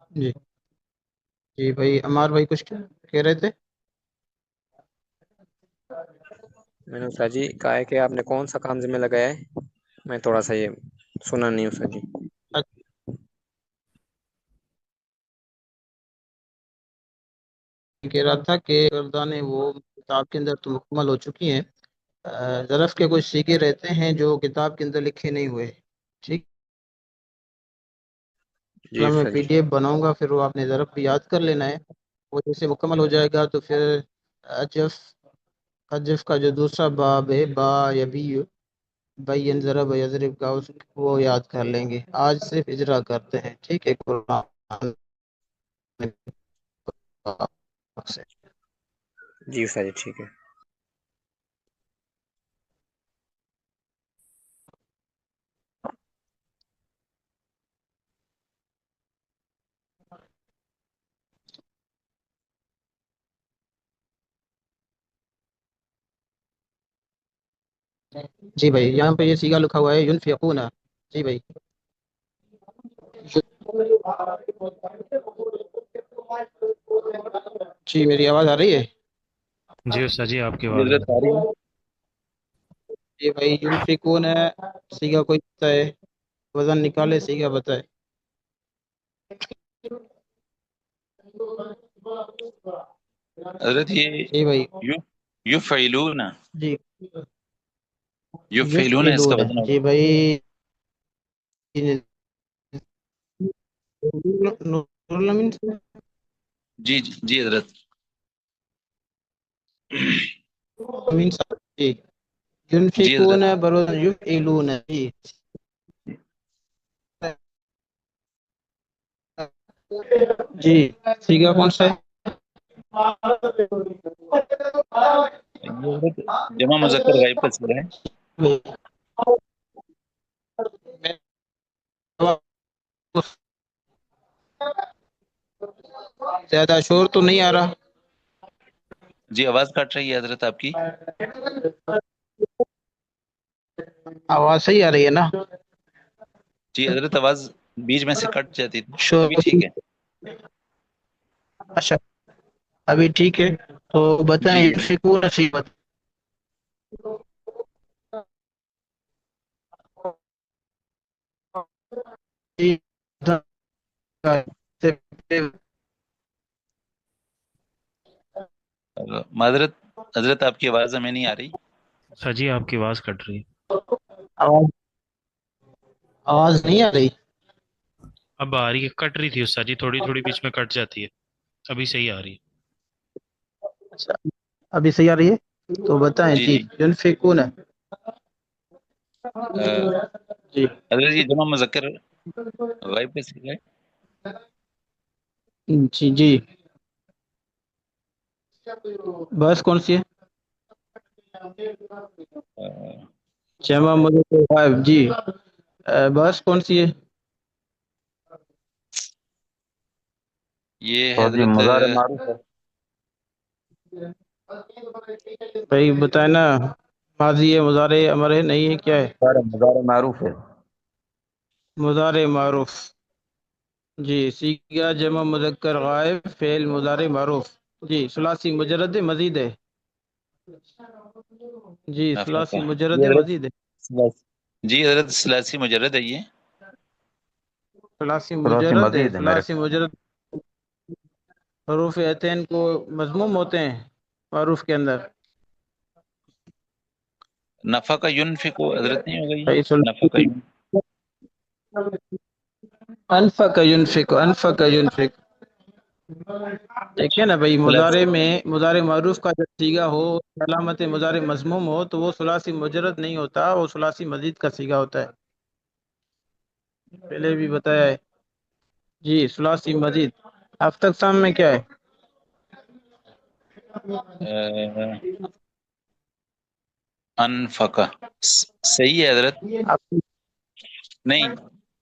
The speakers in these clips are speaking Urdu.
جی جی بھائی، عمار بھائی کچھ کہہ رہے تھے؟ میں نے استاد جی کہا ہے کہ آپ نے کون سا کام ذمہ لگایا ہے؟ میں تھوڑا سا یہ سنا نہیں استاد جی۔ کہہ رہا تھا کہ گردانیں وہ کتاب کے اندر تو مکمل ہو چکی ہیں، ظرف کے کچھ سیکھے رہتے ہیں جو کتاب کے اندر لکھے نہیں ہوئے. ٹھیک. جی میں استاد پی جی۔ ڈی ایف بناؤں گا، پھر وہ آپ نے ظرف بھی یاد کر لینا ہے. وہ جیسے مکمل ہو جائے گا تو پھر اجف اجف کا جو دوسرا باب ہے، با یا بی، بین ضرب یضرب کا، وہ یاد کر لیں گے. آج صرف اجرا کرتے ہیں، ٹھیک ہے، قرآن سے. جی استاد جی ٹھیک ہے۔ جی بھائی، یہاں پہ یہ سیگا لکھا ہوا ہے ینفقون. جی بھائی. جی میری آواز آ رہی ہے؟ جی استاد جی آپ کی جی آواز آ حضرت رہی آ رہی ہے۔ جی بھائی، ینفقون ہے، سیگا کوئی بتائے، وزن نکالے، سیگا بتائے. حضرت یہ جی بھائی. یو یفعلون جی یفعلون اس کا یفعلون ہے. وزن جی ہوگا۔ بھائی. نور الامین سے؟ جی جی جی حضرت۔ امین صاحب جی. جی ينفقون حضرت۔ يفعلون. جی. جی سیگا کون سا ہے؟ یہ حضرت جمع مذکر غائب کا صیغہ ہے۔ زیادہ شور تو نہیں آ رہا؟ جی آواز کٹ رہی ہے حضرت آپ کی۔ آواز صحیح آ رہی ہے نا؟ جی حضرت آواز بیچ میں سے کٹ جاتی تھی، شور. ابھی ٹھیک ہے۔ اچھا، ابھی ٹھیک ہے. تو بتائیں، جی جی ينفقون سیغہ. معذرت حضرت آپ کی آواز ہمیں نہیں آ رہی۔ استاد جی آپ کی آواز کٹ رہی ہے۔ آواز آواز نہیں آ رہی؟ اب آ رہی ہے، کٹ رہی تھی استاد جی، تھوڑی تھوڑی بیچ میں کٹ جاتی ہے، ابھی صحیح آ رہی ہے۔ اچھا، ابھی صحیح آ رہی ہے. تو بتائیں جی جی، جی ينفقون. جی حضرت یہ جمع مذکر غائب کا صیغہ ہے۔ جی جی. بس کون سی ہے؟ جمع مذکر غائب. جی. بس کون سی ہے؟ یہ اور جی حضرت مضارع معروف ہے۔ بھائی بتائیں نا، ماضی ہے، مضارع امر ہے، نہیں ہے، کیا ہے؟ مضارع معروف ہے۔ مضارع معروف. جی سیگا جمع مذکر غائب، فعل مضارع معروف. جی ثلاثی مجرد ہے، مزید ہے. جی ثلاثی نفقہ مجرد جی ہے، حضرت مزید ہے. جی حضرت ثلاثی مجرد ہے یہ۔ ثلاثی ثلاثی مجرد ہے. مزید ہے میرے ثلاثی خیال مجرد حروف عطین کو مضموم ہوتے ہیں معروف کے اندر. نفقہ ینفق حضرت نہیں ہوگا یہ؟ نفقہ ثلاثی. ینفق۔ انفق ينفق، انفق ينفق. دیکھیں نا بھائی، ثلاثی مضارع میں مضارع معروف کا جو سیگا ہو، علامت مضارع مضموم ہو، تو وہ ثلاثی مجرد نہیں ہوتا، وہ ثلاثی مزید کا سیگا ہوتا ہے. پہلے بھی بتایا ہے. جی ثلاثی مزید. اب تک سام میں کیا ہے؟ انفقہ صحیح ہے حضرت، آپ- نہیں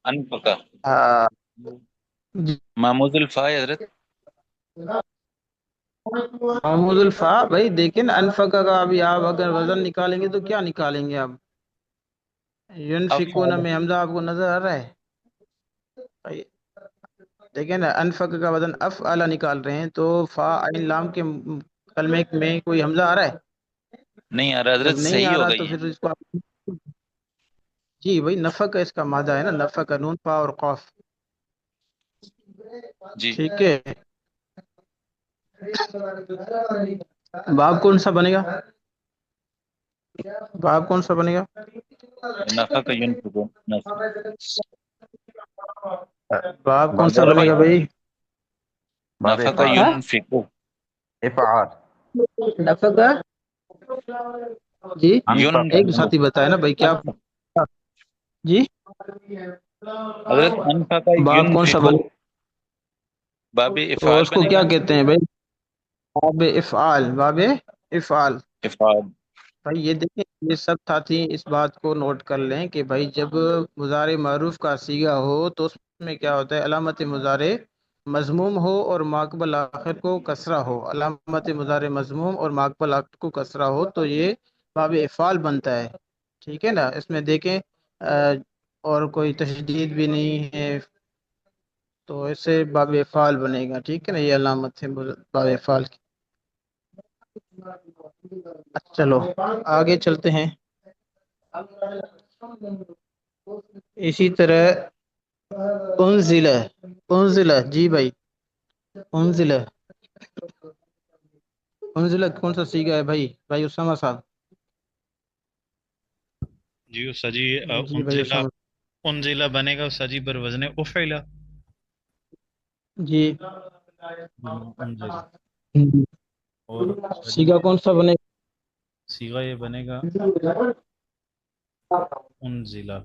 انفقہ ہاں، جی. محمود الفا ہے حضرت۔ محمود الفا. بھائی دیکھیں نا، انفقہ کا ابھی آپ اگر وزن نکالیں گے تو کیا نکالیں گے آپ؟ ینفقون افعل میں حمزہ آپ کو نظر آ رہا ہے؟ دیکھیں نا، انفق کا وزن افعل نکال رہے ہیں، تو فا عین لام کے کلمے میں کوئی حمزہ آ رہا ہے؟ نہیں آ رہا جب حضرت، نہیں صحیح آ رہا ہوگا تو یہ. پھر اس کو جی وہی نفق کا اس کا مادہ ہے نا، نفق کا نون فا اور قاف. جی ٹھیک ہے. باب کون سا بنے گا؟ باب کون سا بنے گا؟ نفع کا ينفق نفع. باب کون سا مادہ بنے گا افعال، بھائی؟ باب نفع کا افعال، ہاں؟ ينفق. افعال، نفق کا جی انفق، ایک ينفق. ساتھی بتائے نا بھائی کیا جی حضرت انفع کا باب کون سا ينفق بنے؟ باب تو افعال اس کو بنے کیا گا. کہتے ہیں بھائی؟ باب افعال، باب افعال. افعال. بھائی یہ دیکھیں، یہ سب ساتھی اس بات کو نوٹ کر لیں کہ بھائی جب مضارع معروف کا صیغہ ہو تو اس میں کیا ہوتا ہے؟ علامت مضارع مضموم ہو اور ماقبل آخر کو کسرہ ہو. علامت مضارع مضموم اور ماقبل آخر کو کسرہ ہو تو یہ باب افعال بنتا ہے. ٹھیک ہے نا؟ اس میں دیکھیں اور کوئی تشدید بھی نہیں ہے، تو اسے باب افعال بنے گا. ٹھیک ہے نا؟ یہ علامت ہے باب افعال کی. چلو آگے چلتے ہیں. اسی طرح انزلہ، انزلہ جی بھائی، انزلہ، انزلہ کون سا صیغہ ہے بھائی اسامہ صاحب؟ جی استاد جی جی بھائی انزلہ، اسامہ انزلہ بنے گا استاد جی بر وزن افعلا. جی. انزلہ. اور استاد جی صیغہ کون سا بنے صیغہ یہ بنے گا گا؟ انزلہ.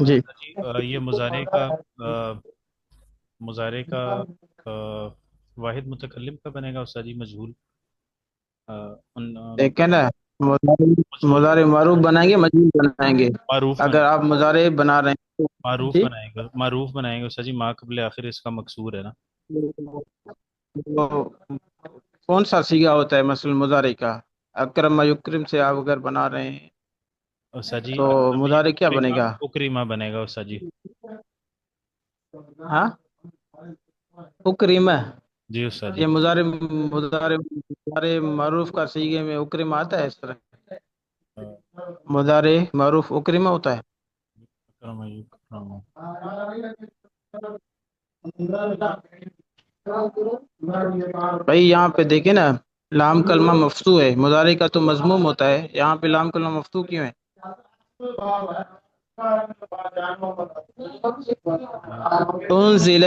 جی استاد جی یہ مضارع کا واحد متکلم کا بنے گا استاد جی مجہول. دیکھیں نا، مجہول مضارع معروف بنائیں گے مجہول بنائیں گے؟ معروف اگر بنائیں آپ مضارع بنا رہے ہیں معروف جی بنائیں گے، معروف بنائیں گے استاد جی، ما قبل آخر اس کا مکسور ہے نا. تو کون سا صیغہ ہوتا ہے مثلا مضارع کا؟ اکرم و یکرم سے آپ اگر بنا رہے ہیں استاد جی تو مضارع کیا بنے گا؟ اکریمہ بنے گا استاد جی. ہاں اکریمہ. جی استاد جی. یہ مضارع معروف کا صیغے میں اکریمہ آتا ہے؟ اس طرح مضارع معروف اکریمہ ہوتا ہے. اکرم یکرم. بھائی یہاں پہ دیکھیں نا، لام کلمہ مفتوح ہے، مضارع کا تو مضموم ہوتا ہے، یہاں پہ لام کلمہ مفتوح کیوں ہے؟ انزل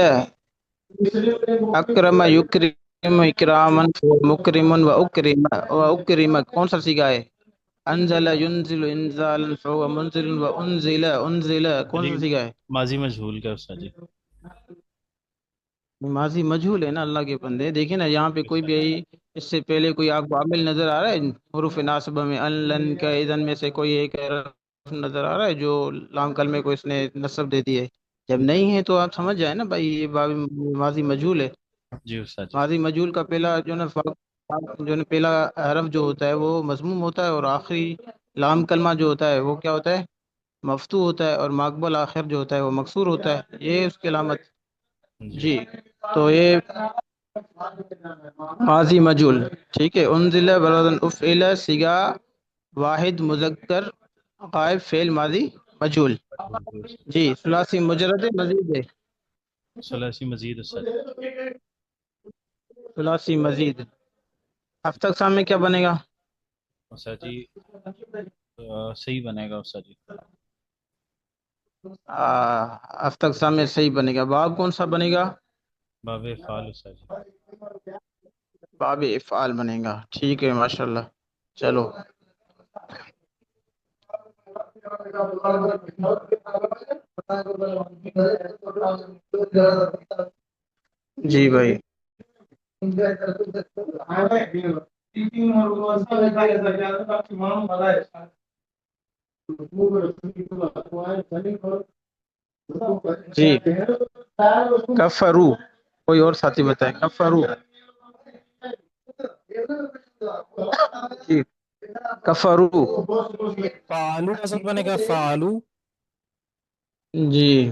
اکرم یکرم اکراما مکرم و اکرم کون سا صیغہ ہے؟ انزل ینزل انزالا فهو منزل و انزل کون سا صیغہ ہے؟ ماضی مجہول کا استاد جی. ماضی مجہول ہے نا اللہ کے بندے. دیکھیں نا یہاں پہ کوئی بھی اس سے پہلے کوئی آپ کو عامل نظر آ رہا ہے حروف ناصبہ میں؟ ان لن کا اذن میں سے کوئی ایک حرف نظر آ رہا ہے جو لام کلمے کو اس نے نصب دے دی ہے؟ جب نہیں ہے تو آپ سمجھ جائیں نا بھائی یہ ماضی مجہول ہے. جی استاد جی. ماضی مجہول کا پہلا پہلا حرف جو ہوتا ہے وہ مضموم ہوتا ہے، اور آخری لام کلمہ جو ہوتا ہے وہ کیا ہوتا ہے؟ مفتوح ہوتا ہے، اور ماقبل آخر جو ہوتا ہے وہ مکسور ہوتا ہے. یہ اس کی علامت. جی تو یہ ماضی مجہول. ٹھیک ہے. انزل برادن افعل صیغہ واحد مذکر غائب فعل ماضی مجہول. جی ثلاثی مجرد مزید ہے. ثلاثی مزید استاد جی. ثلاثی مزید. اب تک سامنے کیا بنے گا؟ استاد جی صحیح بنے گا استاد جی. اب تک سامنے صحیح بنے گا. باب کون سا بنے گا؟ باب افعال استاد جی. باب افعال بنے گا. ٹھیک ہے ماشاءاللہ. چلو جی بھائی. جی کفرو. کوئی اور ساتھی بتائے کفرو. جی کفرو. فعلو کا ساتھ بنے گا فعلو. جی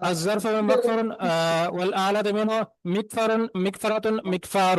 الظرف من مكفر والآلة منه مكفر مكفرة مكفار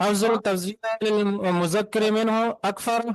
أفضل التفضيل للمذكر منه أكفر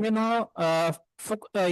منه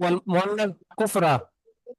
والمؤنث كفرة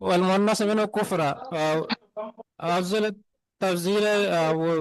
والمؤنث منه كفرة أفضل التفضيل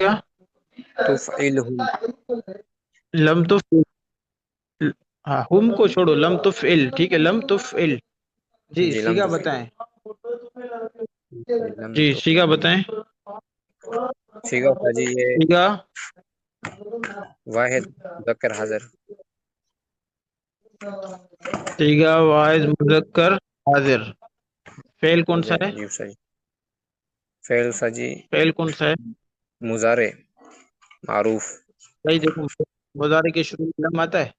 گا؟ تفعلہم، لم تفعل. ہاں ہم کو چھوڑو، لم تفعل. ٹھیک ہے، لم تفعل. جی جی لم سیگا تفعل، بتائیں. لم جی تو سیگا بتائیں. سیگا تھا جی یہ سیگا واحد مذکر حاضر. سیگا واحد مذکر حاضر. فعل کون سا ہے؟ جی سر، فعل سا جی فعل کون سا ہے؟ مضارع معروف. بھائی دیکھو، مضارع کے شروع میں لم آتا ہے.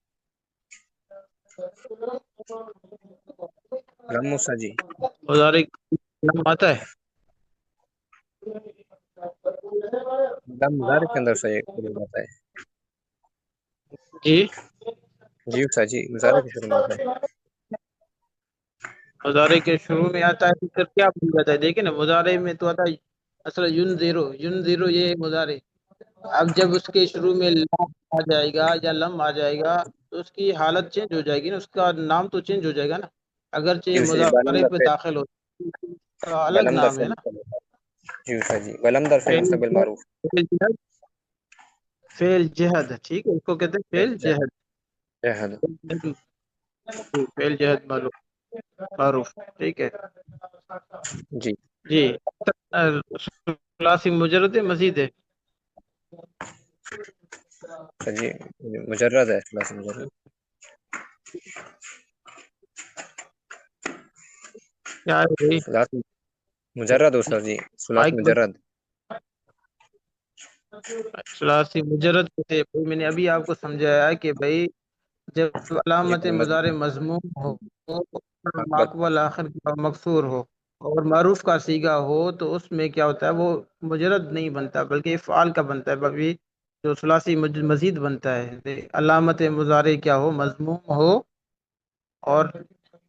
لم سا جی، مضارع میں لم آتا ہے. لم مضارع کے اندر سے شروع ہوتا ہے. جی جی سا جی مضارع کے شروع میں ہوتا ہے. مضارع کے شروع میں آتا ہے تو پھر کیا بن جاتا ہے؟ دیکھیں نا، مضارع میں تو آتا ہے اصل ین زیرو یہ ہے مضارع. اب جب اس کے شروع میں لام آ جائے گا یا لم آ جائے گا تو اس کی حالت چینج ہو جائے گی نا، اس کا نام تو چینج ہو جائے گا نا. اگرچہ یہ جی جی ولم مضارع در پہ فعل، داخل ہو کا الگ ولم در نام ہے فعل نا. مستقبل. جی سا جی ولم در فعل مستقبل معروف. فعل جہد، ٹھیک ہے، اس کو کہتے ہیں فعل جہد. جہد، فعل جہد معروف. ٹھیک ہے جی جی. ثلاثی مجرد ہے، مزید ہے؟ سا جی مجرد ہے، ثلاثی مجرد. کیا ہے بھائی؟ ثلاثی مجرد ہو سر جی، ثلاثی مائک مجرد. ثلاثی مجرد کہتے ہیں. میں نے ابھی آپ کو سمجھایا کہ بھائی جب جی علامت مضارع مضموم ہو، ماقبل آخر کا مکسور ہو اور معروف کا صیغہ ہو تو اس میں کیا ہوتا ہے، وہ مجرد نہیں بنتا بلکہ افعال کا بنتا ہے. بھابی جو ثلاثی مزید بنتا ہے، علامت مضارع کیا ہو، مضموم ہو اور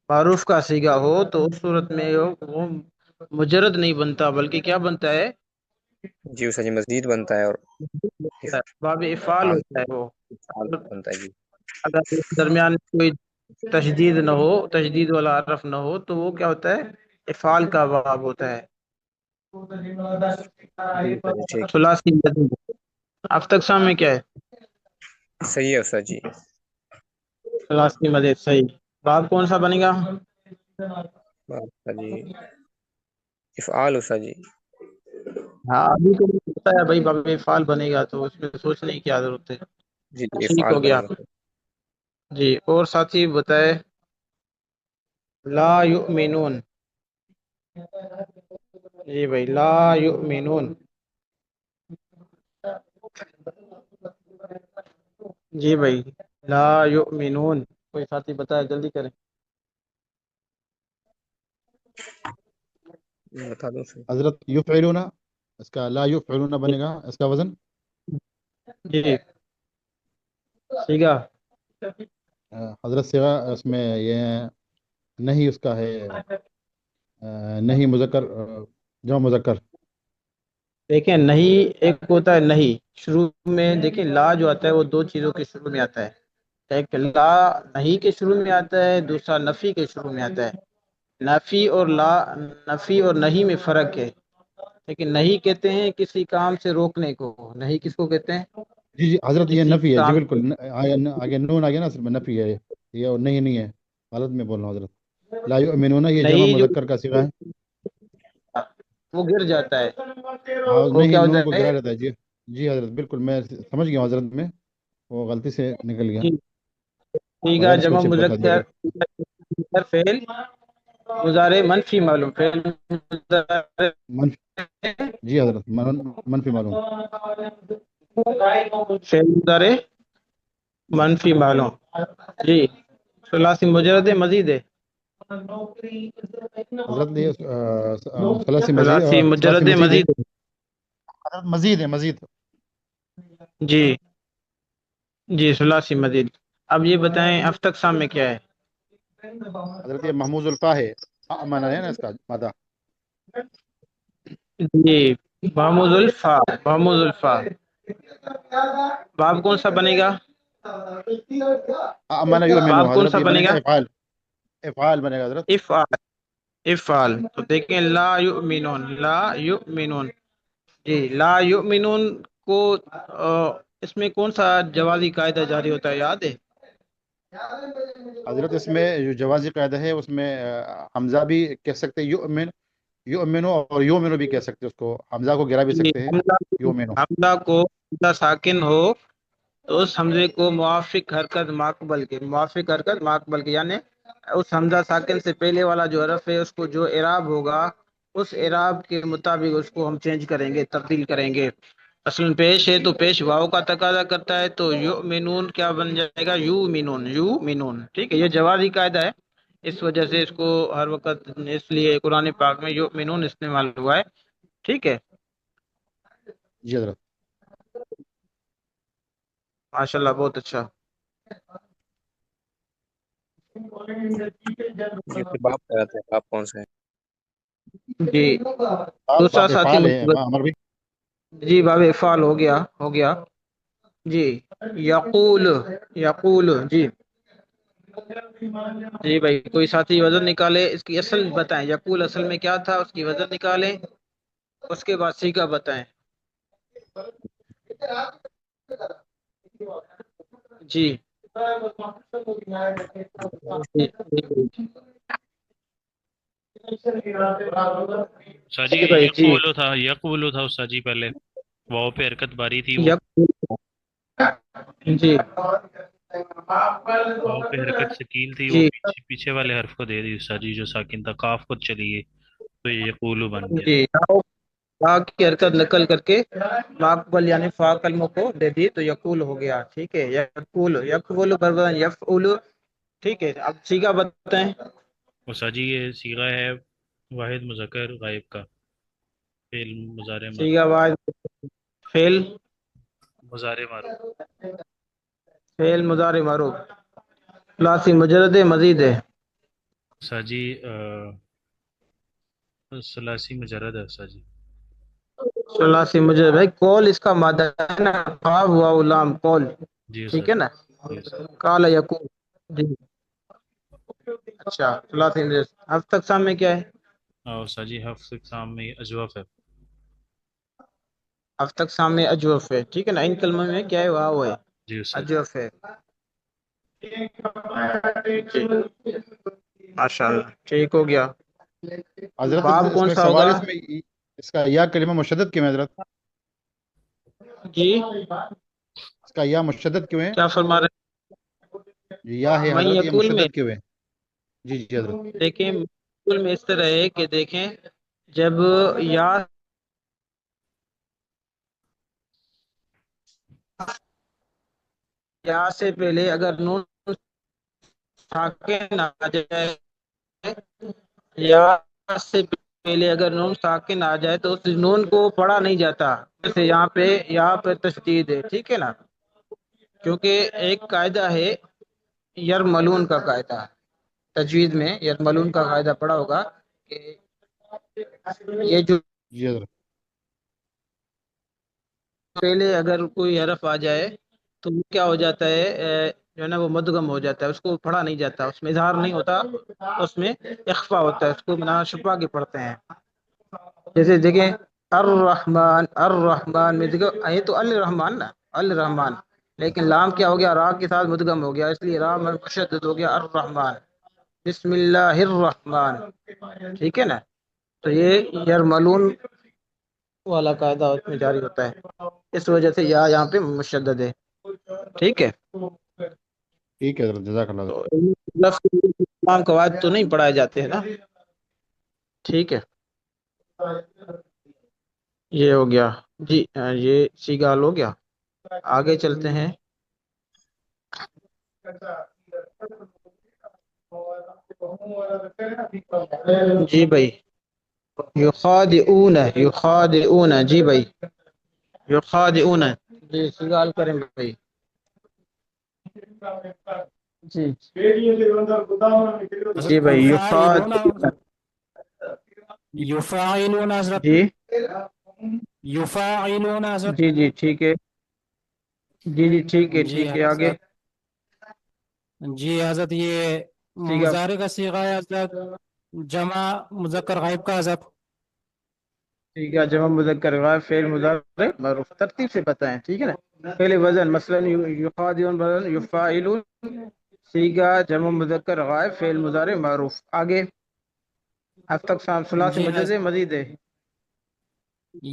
معروف کا صیغہ ہو تو اس صورت میں وہ مجرد نہیں بنتا بلکہ کیا بنتا ہے، جی سا جی مزید بنتا ہے اور باب افعال افعال ہوتا ہے وہ. بنتا ہے. جی اگر اس درمیان کوئی تشدید نہ ہو، تشدید والا حرف نہ ہو تو وہ کیا ہوتا ہے، افعال کا باب ہوتا ہے. جی سر جی ٹھیک، ثلاثی مزید. اب تک سامنے کیا ہے؟ صحیح ہے سر جی. ثلاثی مزید صحیح. باب کون سا بنے گا؟ سر جی افعال ہو سر جی. ہاں ابھی تو مجھے پتا ہے بھائی، باب افعال بنے گا تو اس میں سوچنے کی کیا ضرورت ہے. جی جی ٹھیک افعال ہو بنے گیا. گا سر. جی اور ساتھی بتائے. لا یؤمنون. جی بھائی لا یؤمنون. جی بھائی لا یؤمنون. کوئی ساتھی بتائے، جلدی کریں. بتا دوں سر. حضرت یفعلون، اس کا لا یفعلون بنے گا، اس کا وزن جی ٹھیک ہے. حضرت صیغہ اس میں یہ نہیں، اس کا ہے نہیں مذکر جمع مذکر. دیکھیں نہیں ایک ہوتا ہے نہیں شروع میں. دیکھیں لا جو آتا ہے وہ دو چیزوں کے شروع میں آتا ہے. ایک لا نہیں کے شروع میں آتا ہے، دوسرا نفی کے شروع میں آتا ہے. نفی اور لا، نفی اور نہیں میں فرق ہے. لیکن نہیں کہتے ہیں کسی کام سے روکنے کو. نہیں کس کو کہتے ہیں؟ جی جی حضرت یہ کسی نفی ہے جی، کام بالکل آگے نون آ گیا نا، اصل میں نفی ہے یہ، اور نہیں ہے، غلط میں بول رہا ہوں حضرت. لا یؤمنون یہ جمع نہیں جو مذکر کا صیغہ ہے. وہ گر جاتا ہے. ہاں وہ نہیں، کیا ہو نون کو جاتا ہے؟ گرا رہتا ہے جی. جی حضرت بالکل میں سمجھ گیا ہوں حضرت، میں وہ غلطی سے نکل گیا. ٹھیک ہے. بغیر اس کو جمع چیک بتا مذکر دیجیے. فعل مضارع منفی معلوم. فعل مضارع منفی، جی حضرت منفی معلوم. فعل مضارع منفی معلوم. جی ثلاثی مجرد ہے، مزید ہے. حضرت یہ ثلاثی مزید، ثلاثی ثلاثی مجرد ہے، مزید ہے مزید ہے. حضرت، مزید ہے مزید. جی جی ثلاثی مزید. اب یہ بتائیں اب تک سامنے کیا ہے؟ حضرت یہ محمود الفا ہے، مانا ہے نا اس کا مادہ. جی محمود الفا. محمود الفا. باب کون سا بنے گا؟ مانا یؤمنون باب کون حضرت سا یہ بنے بنے گا گا؟ افعال. افعال بنے گا حضرت. افعال. افعال. تو دیکھیں لا یؤمنون، لا یؤمنون. جی لا یؤمنون کو اس میں کون سا جوازی قاعدہ جاری ہوتا ہے یاد ہے؟ حضرت اس میں جو جوازی قاعدہ ہے اس میں حمزہ بھی کہہ سکتے ہیں، یؤمنو اور یومنو بھی کہہ سکتے ہیں، اس کو حمزہ کو گرا بھی جی سکتے ہیں، یومنو۔ حمزہ کو حمزہ ساکن ہو تو اس حمزے کو موافق حرکت ماقبل کے، موافق حرکت ماقبل کے، یعنی اس حمزہ ساکن سے پہلے والا جو حرف ہے اس کو جو اعراب ہوگا اس اعراب کے مطابق اس کو ہم چینج کریں گے، تبدیل کریں گے۔ اصل پیش ہے تو پیش واو کا تقاضا کرتا ہے، تو یؤمنون کیا بن جائے گا؟ یؤمنون، یؤمنون، ٹھیک ہے۔ یہ جوازی قاعدہ ہے، اس وجہ سے اس کو ہر وقت اس لیے قرآن پاک میں یؤمنون استعمال ہوا ہے، ٹھیک ہے۔ جی حضرت۔ ماشاء اللہ، بہت اچھا۔ یہ پھر باپ کہتے ہیں، باپ کون سا ہے؟ جی دوسرا باب ساتھی افعال ہے عمر بھی۔ جی باب افعال ہو گیا، ہو گیا جی۔ یقول، یقول، جی جی بھائی کوئی ساتھی وزن نکالے، اس کی اصل بتائیں، یقول اصل میں کیا تھا، اس کی وزن نکالیں، اس کے بعد سیگا بتائیں۔ جی استاد جی جی بھائی جی یقولو تھا استاد جی، پہلے واو پہ حرکت باری تھی، وہ جی واو پہ حرکت ثقیل تھی، وہ جی پیچھے والے حرف کو دے دی استاد جی جو ساکن تھا، کاف کو چلی گئی تو یہ یقولو بن گیا۔ جی فا کی حرکت نقل کر کے ماقبل یعنی فا کلموں کو دے دی تو یقول ہو گیا، ٹھیک ہے۔ یقول، یقول بربر یفعول، ٹھیک ہے۔ اب سیگا بتائیں۔ استاد جی یہ صیغہ ہے واحد مذکر غائب کا، فعل مضارع معروف، سیگا واحد فعل، مضارع معروف۔ فعل مضارع معروف، ثلاثی مجرد ہے، مزید ہے؟ استاد جی ثلاثی مجرد ہے استاد جی۔ ثلاثی مجرد بھائی کول اس کا مادہ ہے نا، فا ہوا لام کول، جی ٹھیک استاد ہے نا۔ جی استاد۔ قال یقول، جی اچھا ثلاثی مجرد۔ اب تک سامنے کیا ہے؟ استاد جی حفظ اقسام میں اجوف ہے۔ اب تک سامنے اجوف ہے، ٹھیک ہے نا۔ ان کلموں میں کیا ہے؟ واو ہے، جی استاد۔ اجوف ہے، جی ماشاء اللہ، ٹھیک ہو گیا۔ حضرت باب اس کون میں سا سوال ہوگا؟ ہے، اس میں اس کا یا کلمہ مشدد کیوں ہے حضرت؟ جی اس کا یا مشدد کیوں ہے؟ کیا فرما رہے یہ یا ہے ہیں؟ میں حضرت، یہ یقول میں مشدد کیوں ہے؟ جی جی حضرت۔ دیکھیں، یقول میں اس طرح ہے کہ دیکھیں جب یا سے پہلے اگر نون ساکن آ جائے، یا سے پہلے اگر نون ساکن آ جائے تو اس نون کو پڑھا نہیں جاتا، جیسے یہاں پہ تشدید ہے، ٹھیک ہے نا۔ کیونکہ ایک قاعدہ ہے یرملون کا قاعدہ، تجوید میں یرملون کا قاعدہ پڑھا ہوگا کہ یہ جو جی حضرت۔ پہلے اگر کوئی حرف آ جائے تو وہ کیا ہو جاتا ہے، جو ہے نا وہ مدغم ہو جاتا ہے، اس کو پڑھا نہیں جاتا، اس میں اظہار نہیں ہوتا، اس میں اخفا ہوتا ہے، اس کو بنا چھپا کے پڑھتے ہیں۔ جیسے دیکھیں الرحمن، الرحمن میں دیکھو یہ تو الرحمن نا، الرحمن، لیکن لام کیا ہو گیا؟ را کے ساتھ مدغم ہو گیا، اس لیے را میں مشدد ہو گیا الرحمن، بسم اللہ الرحمن، ٹھیک ہے نا۔ تو یہ یرملون والا قاعدہ اس میں جاری ہوتا ہے، اس وجہ سے یا یہاں پہ مشدد ہے، ٹھیک ہے۔ ٹھیک ہے حضرت، جزاک اللہ تو حضرت۔ لفظ تمام قواعد تو نہیں پڑھائے جاتے ہیں نا، ٹھیک ہے۔ یہ ہو گیا جی، یہ سیگال ہو گیا۔ آگے چلتے ہیں۔ جی بھائی یخادعون، یخادعون، جی بھائی یخادعون، جی سیگال کریں بھائی، جی جی بھائی یفاعلون، یخادعون، یفاعلون حضرت، جی یفاعلون حضرت۔ جی جی ٹھیک ہے، جی جی ٹھیک ہے، جی ٹھیک ہے، آگے حضرت، جی حضرت یہ سیگا، مضارع کا صیغہ ہے حضرت، جمع مذکر غائب کا حضرت۔ ٹھیک ہے، جمع مذکر غائب فعل مضارع معروف، ترتیب سے بتائیں، ٹھیک ہے نا؟ پہلے وزن، مثلا یقادون وزن یفاعلون، سیگا جمع مذکر غائب فعل مضارع معروف. آگے اب تک ثلاثی جی مجزے مزید ہے.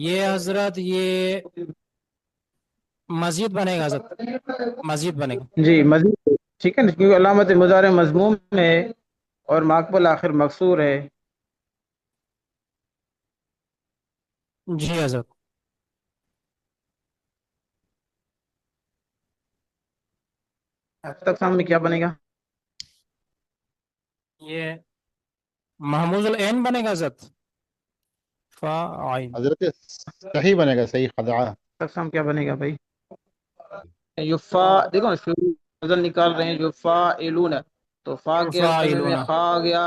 یہ حضرت یہ مزید بنے گا حضرت، مزید بنے گا. جی مزید ہے. ٹھیک ہے نا، کیونکہ علامت مضارع مضموم ہے اور ماقبل آخر مکسور ہے. جی حضرت. اب تک میں کیا بنے گا؟ یہ محمود العین بنے گا حضرت، فاعل. حضرت صحیح بنے گا، صحیح خدعہ. تک کیا بنے گا بھائی؟ یفا، دیکھو فضل نکال رہے ہیں، یفاعلون، تو فا کے کلمے میں فاعلون. خا آ گیا،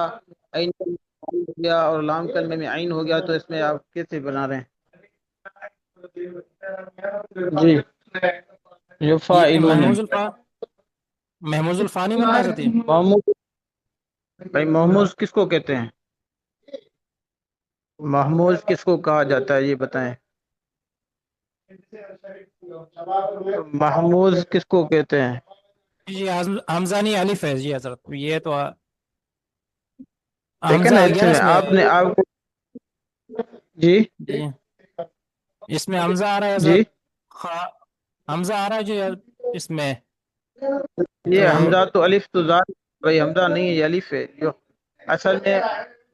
عین کلمے میں عین ہو گیا، اور لام کلمے میں عین ہو گیا، تو اس میں آپ کیسے بنا رہے ہیں؟ جی یہ یفاعلون. محمود الفانی بنے گا حضرت. یہ محمود، بھائی محمود کس کو کہتے ہیں؟ محمود کس کو کہا جاتا ہے یہ بتائیں. محمود کس کو کہتے ہیں؟ جی حمزانی الف ہے جی حضرت، یہ تو دیکھیں حمزہ نا آ اس گیا نا میں اس میں. آپ نے آپ کو، جی جی اس میں حمزہ آ رہا ہے جی، حضرت، حمزہ آ رہا ہے جو اس میں. یہ تو حمزہ تو الف تو ذات، بھائی حمزہ نہیں ہے، یہ الف ہے. جو اصل میں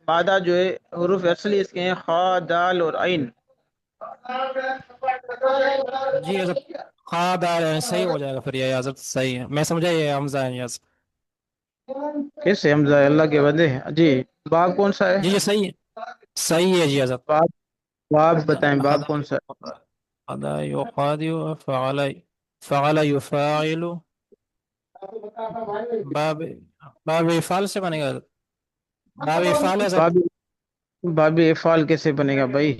مادہ جو ہے حروف اصلی اس کے ہیں خا دال اور عین. جی حضرت خادار صحیح ہو جائے گا پھر، یہ حضرت صحیح ہے، میں سمجھا یہ حمزہ ہے یس. کیسے حمزہ ہے؟ اللہ کے بندے. جی باب کون سا ہے؟ جی صحیح ہے، صحیح ہے جی حضرت. باب، باب بتائیں، باب کون سا ہے؟ خدا يخادع فعل يفاعل، باب باب افعال سے بنے گا حضرت. باب افعال ہے حضرت. باب، باب افعال کیسے بنے گا بھائی؟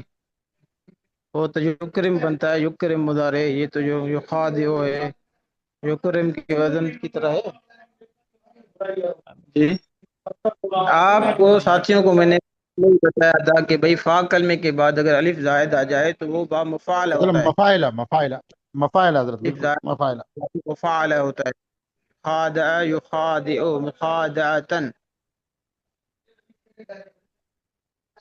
وہ تو یکرم بنتا ہے، یکرم مضارع، یہ تو جو یخادع ہے یکرم کے وزن کی طرح ہے. جی آپ کو ساتھیوں کو میں نے بتایا تھا کہ بھائی فا کلمے کے بعد اگر الف زائد آ جائے تو وہ با مفعال مطلب ہوتا ہے. مفاعلہ، مفاعلہ، مفاعلہ حضرت، الف بالکل زائد مفاعلہ. مفعال ہوتا ہے. خادع یخادع مخادعتن.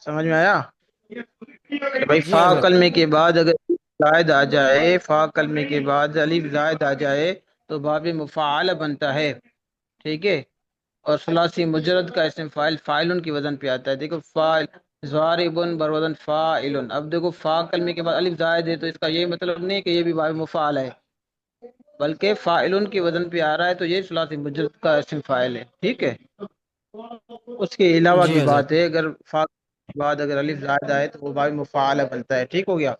سمجھ میں آیا کہ بھائی جی فا حضرت. کلمے کے بعد اگر الف زائد آ جائے، فا کلمے کے بعد الف زائد آ جائے تو باب مفعال بنتا ہے. ٹھیک ہے، اور ثلاثی مجرد کا اسم فاعل فاعلن کی وزن پہ آتا ہے. دیکھو فاعل ضاربن بروزن فاعلن. اب دیکھو فا کلمے کے بعد الف زائد ہے تو اس کا یہ مطلب نہیں کہ یہ بھی باب مفعال ہے، بلکہ فاعلن کی وزن پہ آ رہا ہے، تو یہ ثلاثی مجرد کا اسم فاعل ہے. ٹھیک ہے، اس کے علاوہ جی کی حضرت. بات ہے اگر فا کے بعد اگر الف زائد آئے تو وہ باب مفعال بنتا ہے. ٹھیک ہو گیا؟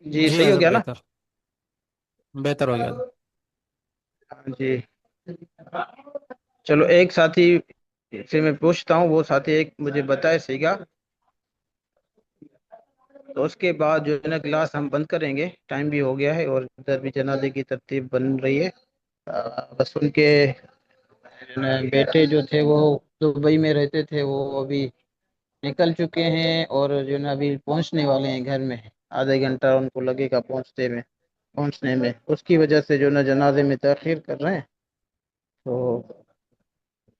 جی جی صحیح ہو حضرت گیا نا؟ بہتر، بہتر ہو گیا حضرت. جی چلو ایک ساتھی سے میں پوچھتا ہوں، وہ ساتھی ایک مجھے بتائے سیگا، تو اس کے بعد جو ہے نا کلاس ہم بند کریں گے. ٹائم بھی ہو گیا ہے اور ادھر بھی جنازے کی ترتیب بن رہی ہے. بس ان کے بیٹے جو تھے وہ دبئی میں رہتے تھے، وہ ابھی نکل چکے ہیں، اور جو ہے نا ابھی پہنچنے والے ہیں گھر میں. آدھا گھنٹہ ان کو لگے گا پہنچنے میں. اس کی وجہ سے جو ہے نا جنازے میں تاخیر کر رہے ہیں. تو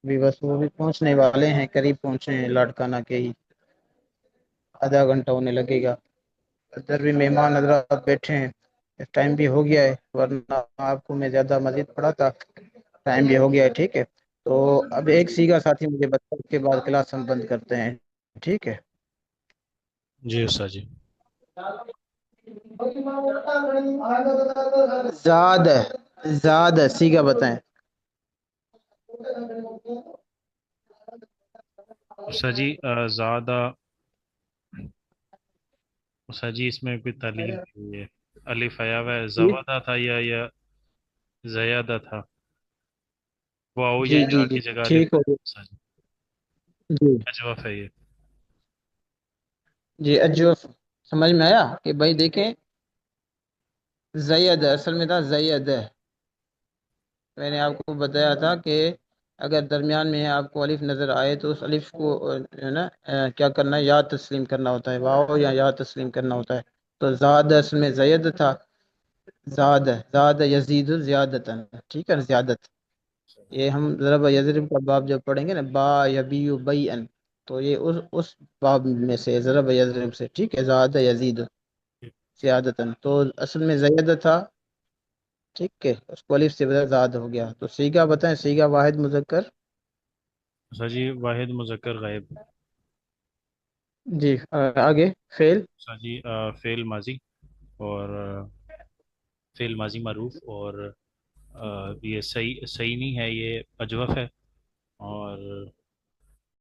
بھی بس وہ بھی پہنچنے والے ہیں، قریب پہنچے ہیں، لاڑکانہ کے ہی. آدھا گھنٹہ ہونے لگے گا. ادھر بھی مہمان حضرات بیٹھے ہیں. ٹائم بھی ہو گیا ہے، ورنہ آپ کو میں زیادہ مزید پڑھا تھا. ٹائم بھی ہو گیا ہے. ٹھیک ہے، تو اب ایک سیگا ساتھی مجھے بتا، اس کے بعد کلاس ہم بند کرتے ہیں. ٹھیک ہے؟ جی استاد جی. زاد، زاد سیگا بتائیں. استاد جی زیادہ، استاد جی اس میں کوئی تعلیل نہیں ہے. الف آیا ہوا ہے، جی زوادہ تھا یا زیادہ تھا؟ واؤ یا جی جی یا جی کی جگہ الف ٹھیک ہو گیا. استاد جی. جی کیا جواب ہے یہ؟ جی اجو سمجھ میں آیا کہ بھائی دیکھیں، زید اصل میں تھا زید. میں نے آپ کو بتایا تھا کہ اگر درمیان میں آپ کو الف نظر آئے تو اس الف کو جو ہے نا کیا کرنا ہے، یا تسلیم کرنا ہوتا ہے، واو یا تسلیم کرنا ہوتا ہے. تو زاد اصل میں زید تھا، زاد یزید زیادتن، ٹھیک ہے، زیادت. یہ ہم ضرب یضرب کا باب جب پڑھیں گے نا، با یبیو بیئن، تو یہ اس باب میں سے ضرب یضرب سے، ٹھیک ہے. زاد یزید زیادتن، تو اصل میں زید تھا، ٹھیک ہے، اس کو الف سے بدل زاد ہو گیا. تو سیگا بتائیں، سیگا واحد مذکر. سر جی واحد مذکر غائب. جی آگے فعل. سر جی فعل ماضی، اور فعل ماضی معروف، اور یہ صحیح نہیں ہے، یہ اجوف ہے. اور